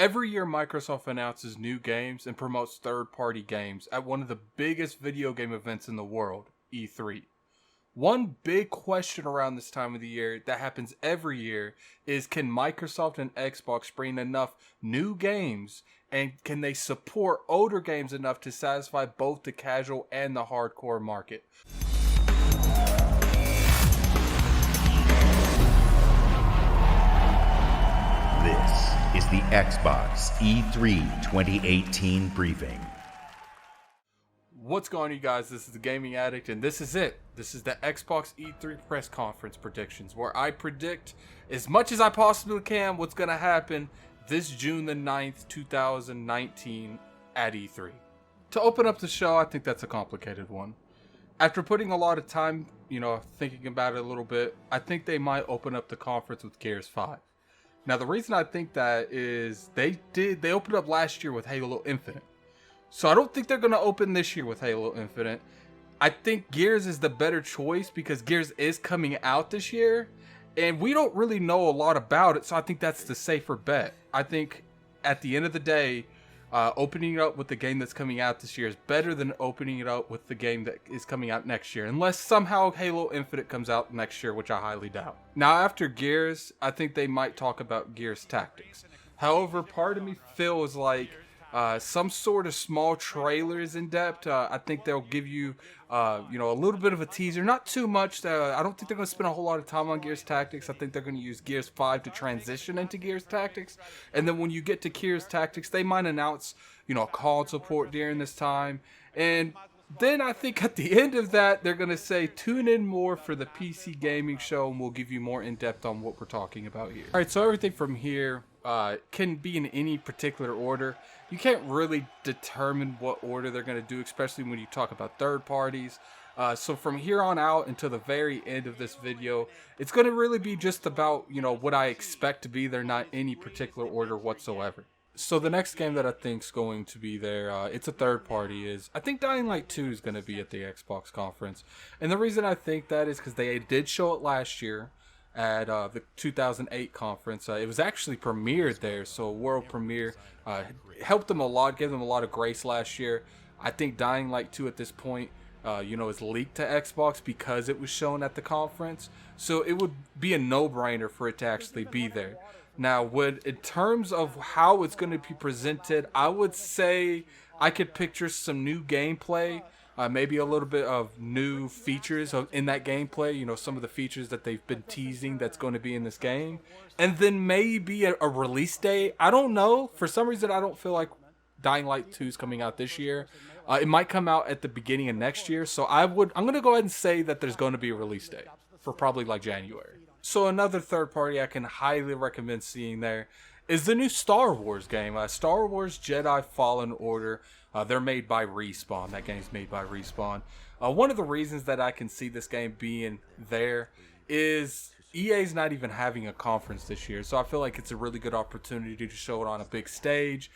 Every year, Microsoft announces new games and promotes third-party games at one of the biggest video game events in the world, E3. One big question around this time of the year that happens every year is, can Microsoft and Xbox bring enough new games, and can they support older games enough to satisfy both the casual and the hardcore market? This is the Xbox E3 2018 briefing. What's going on, you guys? This is the Gaming Addict, and this is it. This is the Xbox E3 press conference predictions, where I predict as much as I possibly can what's going to happen this June the 9th, 2019 at E3. To open up the show, I think that's a complicated one. After putting a lot of time, thinking about it a little bit, I think they might open up the conference with Gears 5. Now, the reason I think that is they opened up last year with Halo Infinite. So I don't think they're going to open this year with Halo Infinite. I think Gears is the better choice because Gears is coming out this year, and we don't really know a lot about it, so I think that's the safer bet. I think at the end of the day, opening it up with the game that's coming out this year is better than opening it up with the game that is coming out next year, unless somehow Halo Infinite comes out next year, which I highly doubt. Now, after Gears, I think they might talk about Gears Tactics. However, part of me feels like some sort of small trailers in depth. I think they'll give you, a little bit of a teaser, not too much. I don't think they're going to spend a whole lot of time on Gears Tactics. I think they're going to use Gears 5 to transition into Gears Tactics. And then when you get to Gears Tactics, they might announce, call support during this time. And then I think at the end of that, they're going to say, tune in more for the PC gaming show, and we'll give you more in depth on what we're talking about here. All right, so everything from here can be in any particular order. You can't really determine what order they're going to do, especially when you talk about third parties. So from here on out until the very end of this video, it's going to really be just about, what I expect to be there, not any particular order whatsoever. So the next game that I think is going to be there, it's a third party, is I think Dying Light 2 is going to be at the Xbox conference. And the reason I think that is because they did show it last year at the 2008 conference. It was actually premiered there, so world premiere. Helped them a lot, gave them a lot of grace last year. I think Dying Light 2 at this point, is leaked to Xbox because it was shown at the conference. So it would be a no-brainer for it to actually be there. Now, in terms of how it's going to be presented, I would say I could picture some new gameplay. Maybe a little bit of new features in that gameplay, some of the features that they've been teasing that's going to be in this game. And then maybe a release date. I don't know. For some reason, I don't feel like Dying Light 2 is coming out this year. It might come out at the beginning of next year. So I'm going to go ahead and say that there's going to be a release date for probably like January. So another third party I can highly recommend seeing there is the new Star Wars game, Star Wars Jedi Fallen Order. They're made by Respawn. That game's made by Respawn. One of the reasons that I can see this game being there is EA's not even having a conference this year. So I feel like it's a really good opportunity to show it on a big stage.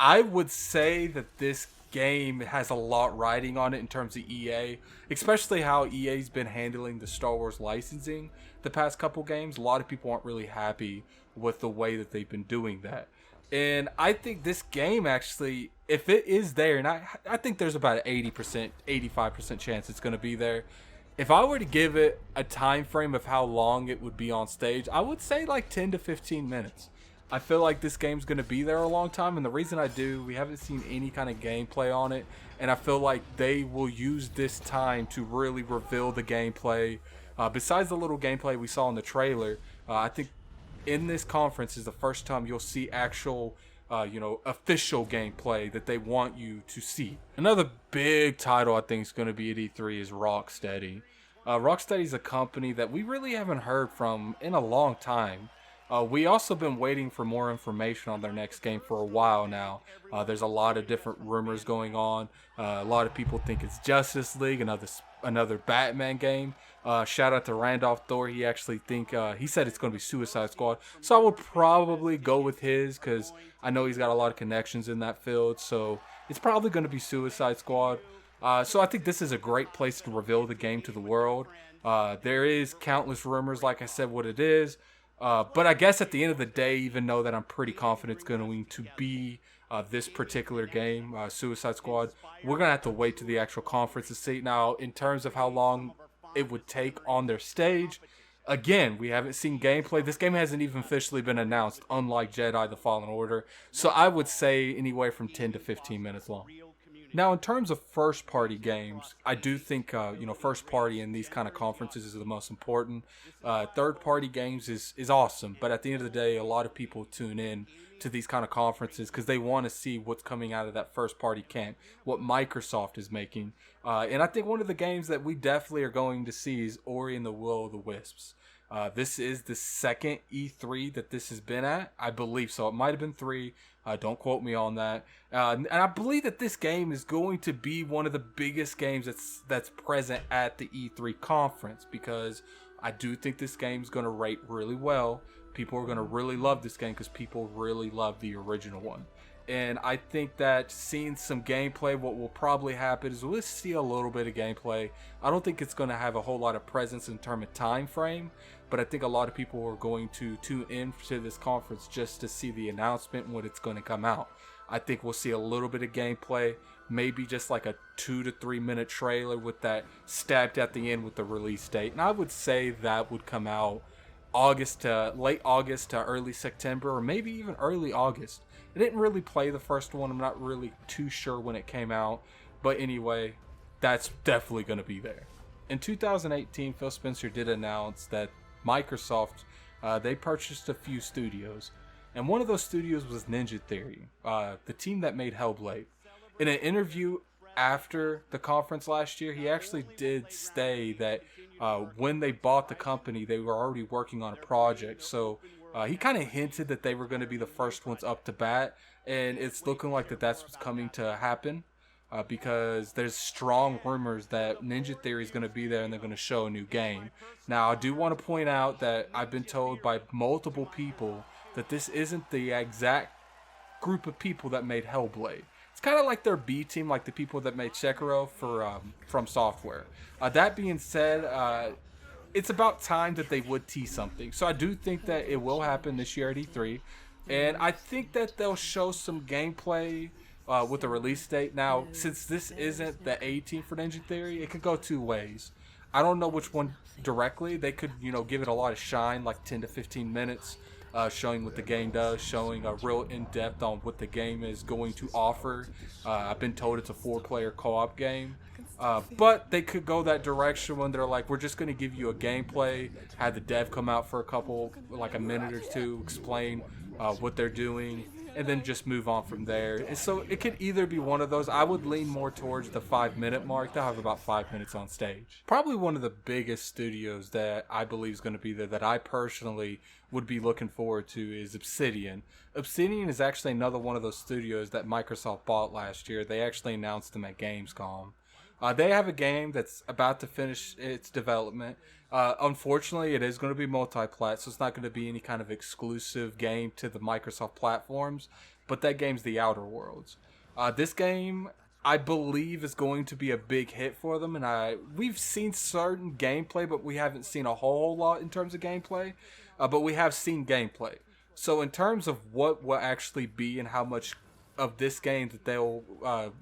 I would say that this game has a lot riding on it in terms of EA, especially how EA's been handling the Star Wars licensing the past couple games. A lot of people aren't really happy with the way that they've been doing that. And I think this game actually, if it is there, and I think there's about an 80%, 85% chance it's going to be there. If I were to give it a time frame of how long it would be on stage, I would say like 10 to 15 minutes. I feel like this game's going to be there a long time, and the reason I do, we haven't seen any kind of gameplay on it, and I feel like they will use this time to really reveal the gameplay. Besides the little gameplay we saw in the trailer, I think in this conference is the first time you'll see actual, official gameplay that they want you to see. Another big title I think is going to be at E3 is Rocksteady. Rocksteady is a company that we really haven't heard from in a long time. We also been waiting for more information on their next game for a while now. There's a lot of different rumors going on. A lot of people think it's Justice League, another Batman game. Shout out to Randolph Thor. He actually he said it's going to be Suicide Squad. So I would probably go with his because I know he's got a lot of connections in that field. So it's probably going to be Suicide Squad. So I think this is a great place to reveal the game to the world. There is countless rumors, like I said, what it is. But I guess at the end of the day, even though that I'm pretty confident it's going to be this particular game, Suicide Squad, we're going to have to wait to the actual conference to see. Now, in terms of how long it would take on their stage, again, we haven't seen gameplay. This game hasn't even officially been announced, unlike Jedi: The Fallen Order. So I would say anywhere from 10 to 15 minutes long. Now, in terms of first-party games, I do think, first-party in these kind of conferences is the most important. Third-party games is awesome, but at the end of the day, a lot of people tune in to these kind of conferences because they want to see what's coming out of that first-party camp, what Microsoft is making. And I think one of the games that we definitely are going to see is Ori and the Will of the Wisps. This is the second E3 that this has been at. I believe so. It might have been 3. Don't quote me on that. And I believe that this game is going to be one of the biggest games that's present at the E3 conference, because I do think this game is going to rate really well. People are going to really love this game because people really love the original one. And I think that seeing some gameplay, what will probably happen is we'll see a little bit of gameplay. I don't think it's going to have a whole lot of presence in terms of time frame, but I think a lot of people are going to tune in to this conference just to see the announcement when it's going to come out. I think we'll see a little bit of gameplay, maybe just like a 2 to 3 minute trailer with that stabbed at the end with the release date. And I would say that would come out late August to early September, or maybe even early August. I didn't really play the first one. I'm not really too sure when it came out. But anyway, that's definitely going to be there. In 2018, Phil Spencer did announce that Microsoft, they purchased a few studios. And one of those studios was Ninja Theory, the team that made Hellblade. In an interview after the conference last year, he actually did say that when they bought the company, they were already working on a project. So he kind of hinted that they were going to be the first ones up to bat, and it's looking like that's what's coming to happen, because there's strong rumors that Ninja Theory is going to be there and they're going to show a new game. Now, I do want to point out that I've been told by multiple people that this isn't the exact group of people that made Hellblade. It's kind of like their B team, like the people that made Sekiro for From Software. That being said, it's about time that they would tease something. So I do think that it will happen this year at E3. And I think that they'll show some gameplay with the release date. Now, since this isn't the A team for Ninja Theory, it could go two ways. I don't know which one directly. They could, give it a lot of shine, like 10 to 15 minutes, showing what the game does, showing a real in-depth on what the game is going to offer. I've been told it's a 4-player co-op game. But they could go that direction when they're like, we're just going to give you a gameplay, have the dev come out for a minute or two, explain what they're doing, and then just move on from there. And so it could either be one of those. I would lean more towards the 5-minute mark. They'll have about 5 minutes on stage. Probably one of the biggest studios that I believe is going to be there that I personally would be looking forward to is Obsidian. Obsidian is actually another one of those studios that Microsoft bought last year. They actually announced them at Gamescom. They have a game that's about to finish its development. Unfortunately, it is going to be multi-plat, so it's not going to be any kind of exclusive game to the Microsoft platforms, but that game's The Outer Worlds. This game, I believe, is going to be a big hit for them, and we've seen certain gameplay, but we haven't seen a whole lot in terms of gameplay, but we have seen gameplay. So in terms of what will actually be and how much of this game that they'll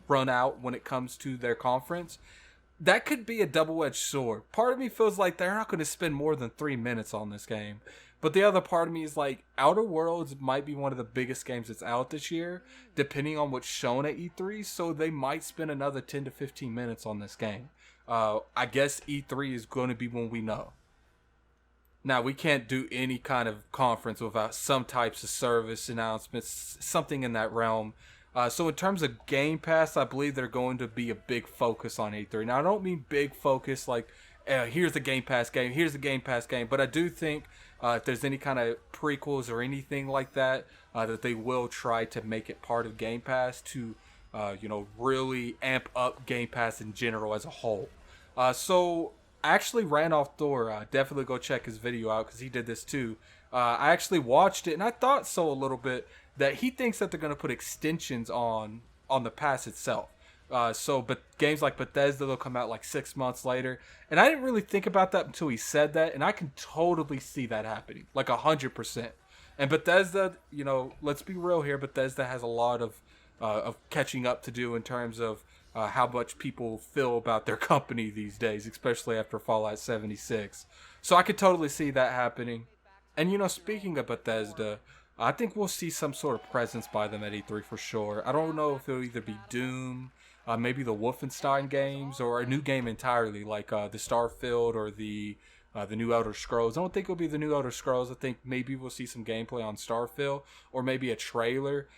run out when it comes to their conference, that could be a double-edged sword. Part of me feels like they're not going to spend more than 3 minutes on this game, but the other part of me is like, Outer Worlds might be one of the biggest games that's out this year, depending on what's shown at E3, so they might spend another 10 to 15 minutes on this game. I guess E3 is going to be when we know. Now, we can't do any kind of conference without some types of service announcements, something in that realm. So in terms of Game Pass, I believe they're going to be a big focus on E3. Now, I don't mean big focus like, here's the Game Pass game, here's the Game Pass game. But I do think if there's any kind of prequels or anything like that, that they will try to make it part of Game Pass to, really amp up Game Pass in general as a whole. So actually, Randolph Thor, definitely go check his video out because he did this too. I actually watched it and I thought so a little bit that he thinks that they're going to put extensions on the pass itself. But games like Bethesda, they'll come out like 6 months later. And I didn't really think about that until he said that, and I can totally see that happening, like 100%. And Bethesda, let's be real here. Bethesda has a lot of catching up to do in terms of how much people feel about their company these days, especially after Fallout 76. So I could totally see that happening. And speaking of Bethesda, I think we'll see some sort of presence by them at E3 for sure. I don't know if it'll either be Doom, maybe the Wolfenstein games, or a new game entirely, like the Starfield or the new Elder Scrolls. I don't think it'll be the new Elder Scrolls. I think maybe we'll see some gameplay on Starfield, or maybe a trailer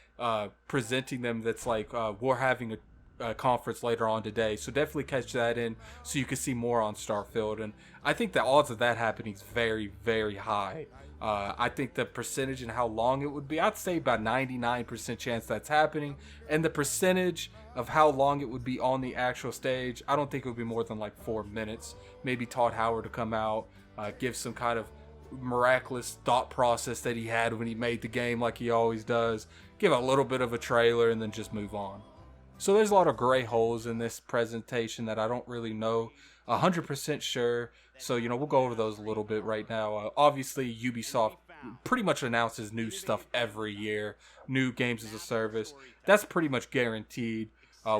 presenting them that's like, we're having a conference later on today. So definitely catch that in so you can see more on Starfield. And I think the odds of that happening is very, very high. I think the percentage and how long it would be, I'd say about 99% chance that's happening. And the percentage of how long it would be on the actual stage, I don't think it would be more than like 4 minutes. Maybe Todd Howard to come out, give some kind of miraculous thought process that he had when he made the game like he always does, give a little bit of a trailer, and then just move on. So there's a lot of gray holes in this presentation that I don't really know 100% sure. So, we'll go over those a little bit right now. Obviously, Ubisoft pretty much announces new stuff every year, new games as a service. That's pretty much guaranteed.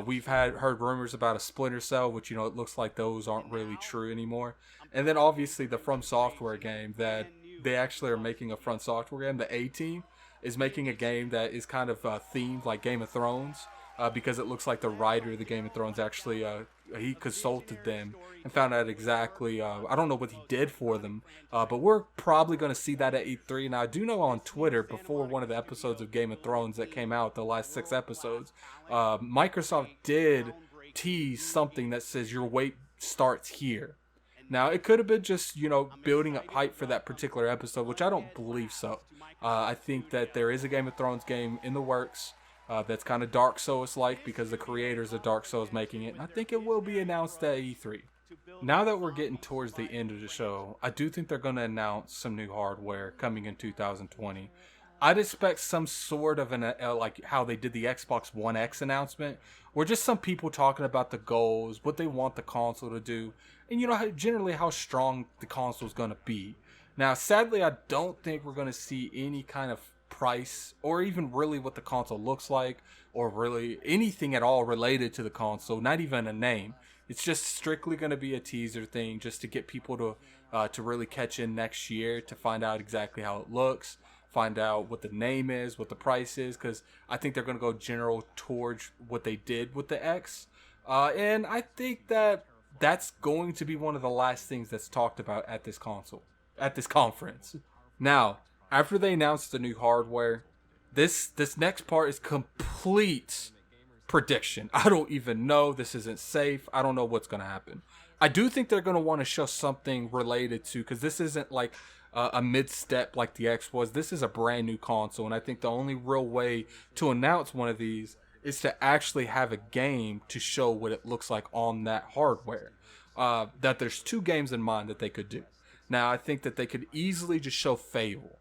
We've heard rumors about a Splinter Cell, which, it looks like those aren't really true anymore. And then obviously the From Software game that they actually are making a From Software game, the A-Team, is making a game that is kind of themed like Game of Thrones. Because it looks like the writer of the Game of Thrones actually, he consulted them and found out exactly, I don't know what he did for them, but we're probably going to see that at E3. Now, I do know on Twitter, before one of the episodes of Game of Thrones that came out, the last 6 episodes, Microsoft did tease something that says your wait starts here. Now, it could have been just, building up hype for that particular episode, which I don't believe so. I think that there is a Game of Thrones game in the works. That's kind of Dark Souls-like because the creators of Dark Souls making it. And I think it will be announced at E3. Now that we're getting towards the end of the show, I do think they're going to announce some new hardware coming in 2020. I'd expect some sort of like how they did the Xbox One X announcement, or just some people talking about the goals, what they want the console to do, and generally how strong the console is going to be. Now, sadly, I don't think we're going to see any kind of price or even really what the console looks like or really anything at all related to the console, not even a name. It's just strictly going to be a teaser thing just to get people to really catch in next year to find out exactly how it looks, find out what the name is, what the price is, because I think they're going to go general towards what they did with the X. And I think that that's going to be one of the last things that's talked about at this conference. Now, after they announce the new hardware, this next part is complete prediction. I don't even know. This isn't safe. I don't know what's going to happen. I do think they're going to want to show something related to, because this isn't like a mid-step like the X was. This is a brand new console, and I think the only real way to announce one of these is to actually have a game to show what it looks like on that hardware. That there's 2 games in mind that they could do. Now, I think that they could easily just show Fable.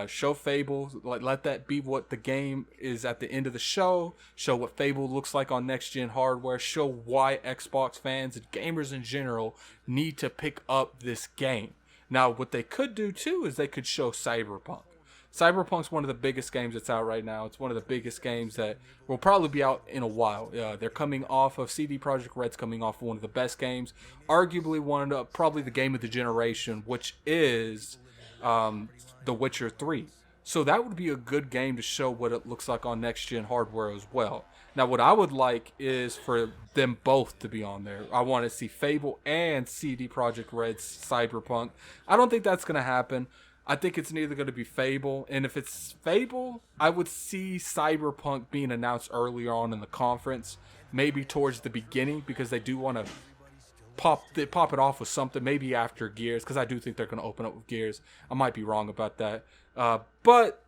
Show Fable, let that be what the game is at the end of the show. Show what Fable looks like on next-gen hardware. Show why Xbox fans and gamers in general need to pick up this game. Now, what they could do, too, is they could show Cyberpunk. Cyberpunk's one of the biggest games that's out right now. It's one of the biggest games that will probably be out in a while. They're coming off of CD Projekt Red's coming off of one of the best games. Arguably probably the game of the generation, which is The Witcher 3. So that would be a good game to show what it looks like on next-gen hardware as well. Now, what I would like is for them both to be on there. I want to see Fable and CD Projekt Red's Cyberpunk. I don't think that's going to happen. I think it's neither going to be Fable. And if it's Fable, I would see Cyberpunk being announced earlier on in the conference. Maybe towards the beginning, because they do want to pop it off with something, maybe after Gears, because I do think they're going to open up with Gears. I might be wrong about that, but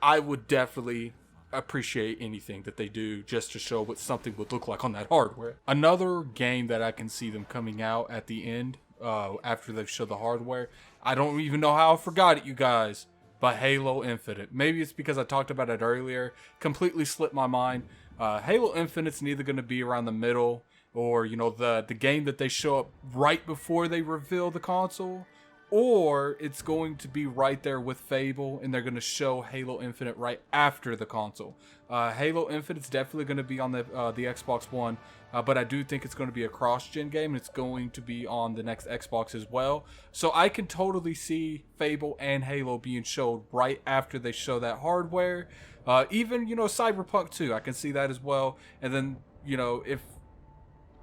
I would definitely appreciate anything that they do just to show what something would look like on that hardware. Another game that I can see them coming out at the end, after they've showed the hardware, I don't even know how I forgot it, you guys, but Halo Infinite. Maybe it's because I talked about it earlier, completely slipped my mind, Halo Infinite's neither going to be around the middle, or you know, the game that they show up right before they reveal the console, or it's going to be right there with Fable and they're going to show Halo Infinite right after the console. Halo Infinite's definitely going to be on the Xbox One, but I do think it's going to be a cross-gen game, and it's going to be on the next Xbox as well. So I can totally see Fable and Halo being showed right after they show that hardware. Even, you know, Cyberpunk 2, I can see that as well. And then, you know, if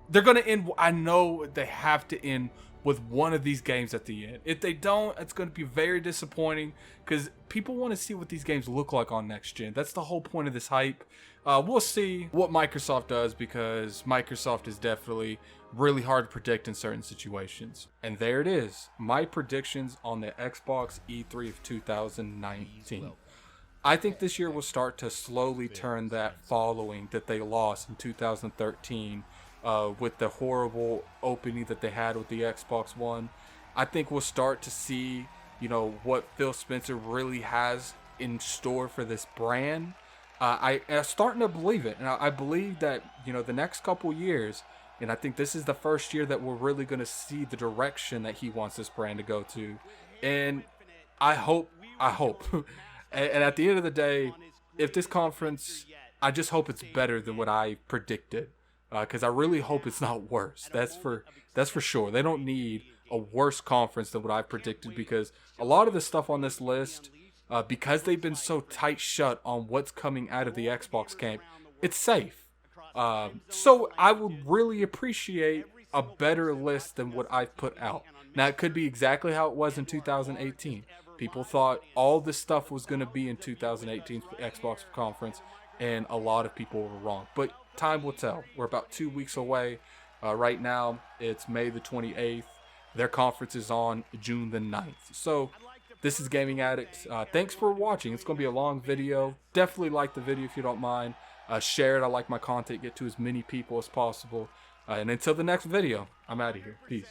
they're going to end, I know they have to end with one of these games at the end. If they don't, it's going to be very disappointing, because people want to see what these games look like on next gen. That's the whole point of this hype. We'll see what Microsoft does, because Microsoft is definitely really hard to predict in certain situations. And there it is, my predictions on the Xbox E3 of 2019. I think this year will start to slowly turn that following that they lost in 2013 with the horrible opening that they had with the Xbox One. I think we'll start to see, you know, what Phil Spencer really has in store for this brand. I'm starting to believe it, and I believe that, you know, the next couple years, and I think this is the first year that we're really going to see the direction that he wants this brand to go to. And I hope and at the end of the day, if this conference, I just hope it's better than what I predicted, because I really hope it's not worse. That's for sure. They don't need a worse conference than what I predicted, because a lot of the stuff on this list, because they've been so tight shut on what's coming out of the Xbox camp, it's safe. So I would really appreciate a better list than what I've put out. Now, it could be exactly how it was in 2018. People thought all this stuff was going to be in 2018's Xbox conference, and a lot of people were wrong. But time will tell. We're about 2 weeks away. Right now, it's May the 28th. Their conference is on June the 9th. So, this is Gaming Addict. Thanks for watching. It's going to be a long video. Definitely like the video if you don't mind. Share it. I like my content. Get to as many people as possible. And until the next video, I'm out of here. Peace.